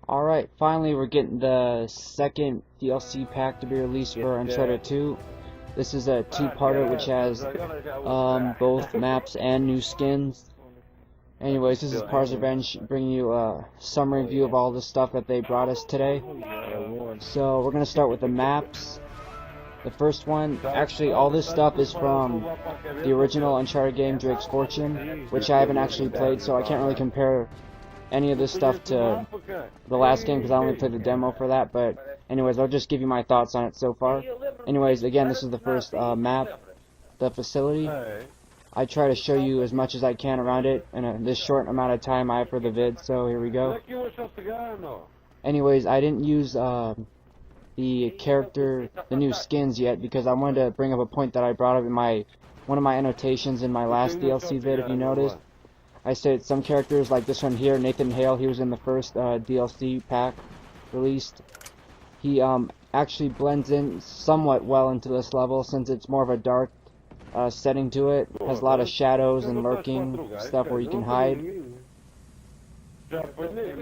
Alright, finally we're getting the second DLC pack to be released for Uncharted 2. This is a two-parter which has both maps and new skins. Anyways, this is Par's Revenge bringing you a summary view of all the stuff that they brought us today. So we're going to start with the maps. The first one, actually all this stuff is from the original Uncharted game, Drake's Fortune, which I haven't actually played, so I can't really compare any of this stuff to the last game because I only played the demo for that. But anyways, I'll just give you my thoughts on it so far. Anyways, again, this is the first map, the facility. I try to show you as much as I can around it in this short amount of time I have for the vid, so here we go. Anyways, I didn't use the new skins yet because I wanted to bring up a point that I brought up in one of my annotations in my last DLC vid, if you noticed. I said some characters like this one here, Nathan Hale, he was in the first DLC pack released. He actually blends in somewhat well into this level since it's more of a dark setting to it. Has a lot of shadows and lurking stuff where you can hide.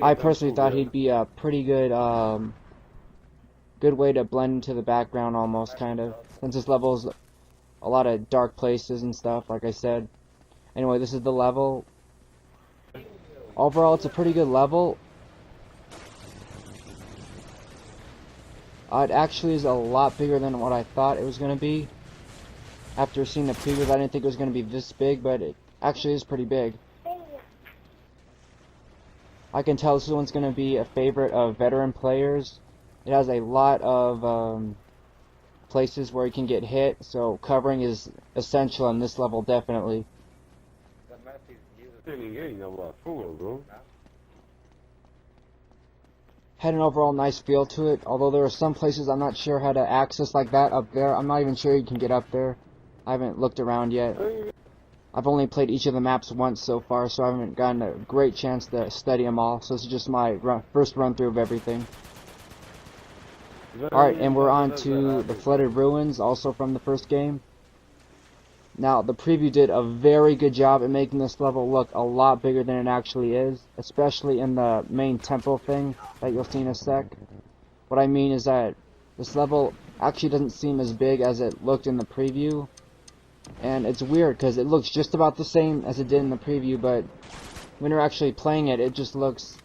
I personally thought he'd be a pretty good good way to blend into the background almost, kind of, since this level's a lot of dark places and stuff, like I said. Anyway, this is the level. Overall, it's a pretty good level. It actually is a lot bigger than what I thought it was going to be. After seeing the previews, I didn't think it was going to be this big, but it actually is pretty big. I can tell this one's going to be a favorite of veteran players. It has a lot of places where you can get hit, so covering is essential in this level, definitely. Had an overall nice feel to it, although there are some places I'm not sure how to access, like that up there. I'm not even sure you can get up there. I haven't looked around yet. I've only played each of the maps once so far, so I haven't gotten a great chance to study them all, so this is just my first run through of everything. Alright, and we're on to the flooded ruins, also from the first game. Now, the preview did a very good job at making this level look a lot bigger than it actually is, especially in the main temple thing that you'll see in a sec. What I mean is that this level actually doesn't seem as big as it looked in the preview, and it's weird because it looks just about the same as it did in the preview, but when you're actually playing it, it just looks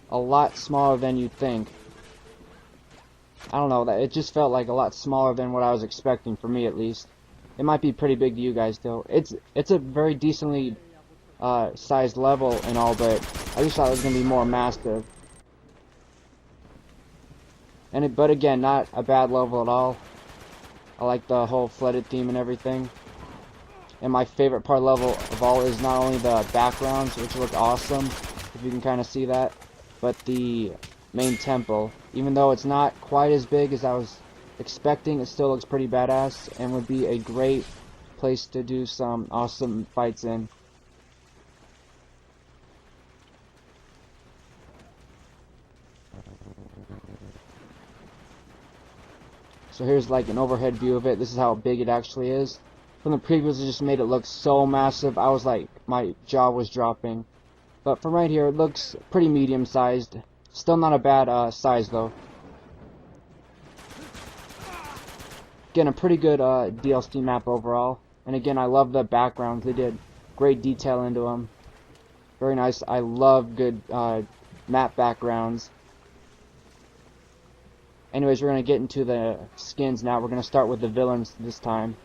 a lot smaller than you'd think. I don't know, that it just felt like a lot smaller than what I was expecting, for me at least. It might be pretty big to you guys though. It's a very decently sized level and all, but I just thought it was gonna be more massive. But again, not a bad level at all. I like the whole flooded theme and everything. And my favorite part of the level of all is not only the backgrounds, which look awesome, if you can kind of see that, but the main temple. Even though it's not quite as big as I was expecting, it still looks pretty badass and would be a great place to do some awesome fights in. So here's like an overhead view of it. This is how big it actually is. From the previews, it just made it look so massive. I was like, my jaw was dropping. But from right here, it looks pretty medium sized. Still not a bad size though. Again, a pretty good DLC map overall. And again, I love the backgrounds. They did great detail into them. Very nice. I love good map backgrounds. Anyways, we're going to get into the skins now. We're going to start with the villains this time.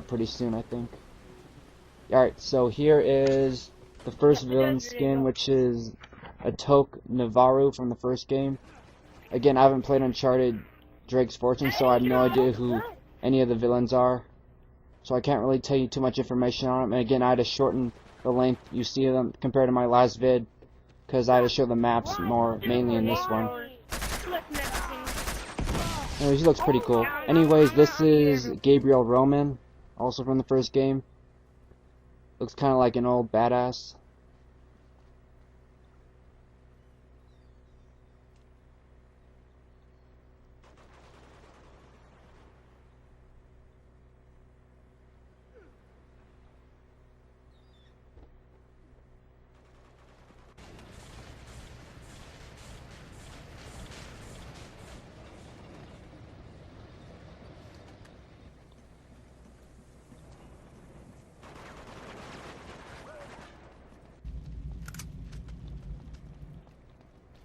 Pretty soon, I think. Alright, so here is the first villain skin, which is a Toke Navarro from the first game. Again, I haven't played Uncharted Drake's Fortune, so I have no idea who any of the villains are. So I can't really tell you too much information on them. And again, I had to shorten the length you see of them compared to my last vid, because I had to show the maps more, mainly in this one. Anyways, he looks pretty cool. Anyways, this is Gabriel Roman, also from the first game. Looks kind of like an old badass.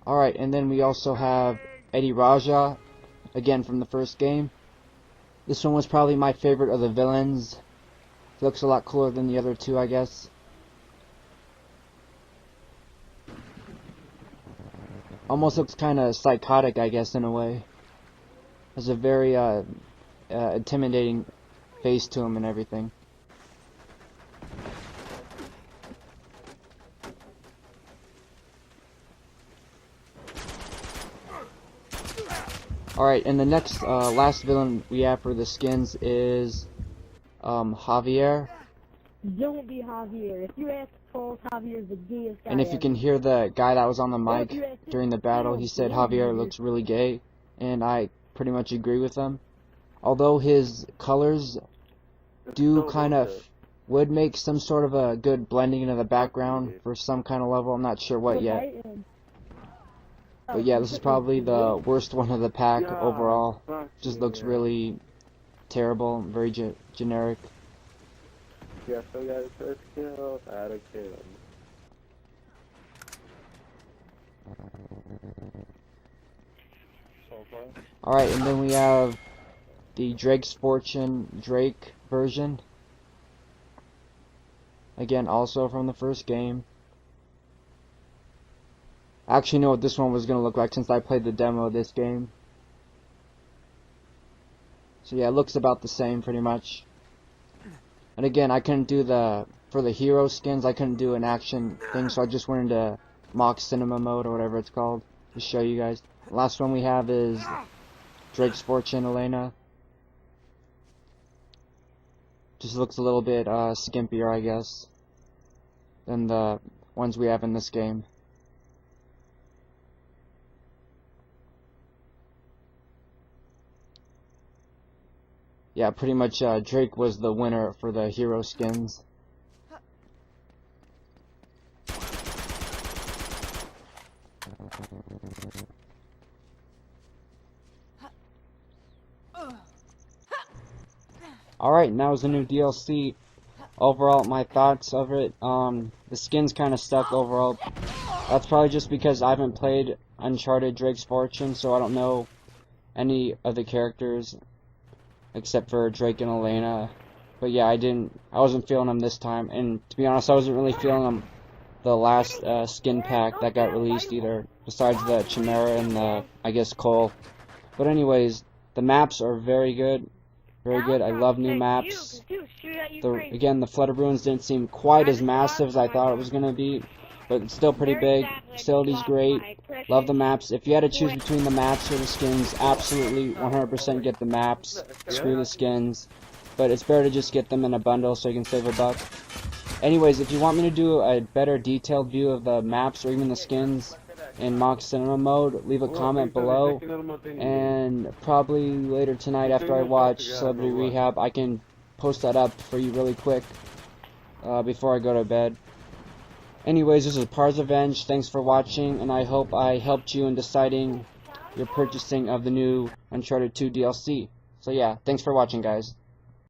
Alright, and then we also have Eddie Raja, again from the first game. This one was probably my favorite of the villains. Looks a lot cooler than the other two, I guess. Almost looks kind of psychotic, I guess, in a way. Has a very intimidating face to him and everything. Alright, and the next, last villain we have for the skins is, Javier. Don't be Javier. If you ask Paul, Javier is the gayest guy And if you ever. can hear the guy that was on the mic during the battle, he said Javier looks really gay, and I pretty much agree with him. Although his colors do kind of would make some sort of a good blending into the background for some kind of level. I'm not sure what yet. But yeah, this is probably the worst one of the pack overall. Just looks really terrible, very generic. Yeah, so got his first kill, out of kill. Alright, and then we have the Drake's Fortune Drake version. Again, also from the first game. I actually know what this one was going to look like since I played the demo of this game. So yeah, it looks about the same pretty much. And again, I couldn't do for the hero skins, I couldn't do an action thing, so I just went into mock cinema mode or whatever it's called to show you guys. The last one we have is Drake's Fortune Elena. Just looks a little bit skimpier, I guess, than the ones we have in this game. Yeah, pretty much Drake was the winner for the hero skins. Alright, now is the new DLC. Overall, my thoughts of it, the skin's kind of stuck overall. That's probably just because I haven't played Uncharted Drake's Fortune, so I don't know any of the characters except for Drake and Elena. But yeah, I wasn't feeling them this time, and to be honest, I wasn't really feeling them the last skin pack that got released either, besides the Chimera and the, I guess, Cole. But anyways, the maps are very good. Very good. I love new maps. Again, the Flood of Ruins didn't seem quite as massive as I thought it was going to be, but it's still pretty big. Facility's great. Love the maps. If you had to choose between the maps or the skins, absolutely 100% get the maps. Screw the skins. But it's better to just get them in a bundle so you can save a buck. Anyways, if you want me to do a better detailed view of the maps or even the skins in mock cinema mode, leave a comment below, and probably later tonight after I watch Celebrity Rehab, I can post that up for you really quick before I go to bed. Anyways, this is Par's Revenge. Thanks for watching, and I hope I helped you in deciding your purchasing of the new Uncharted 2 DLC. So yeah, thanks for watching, guys.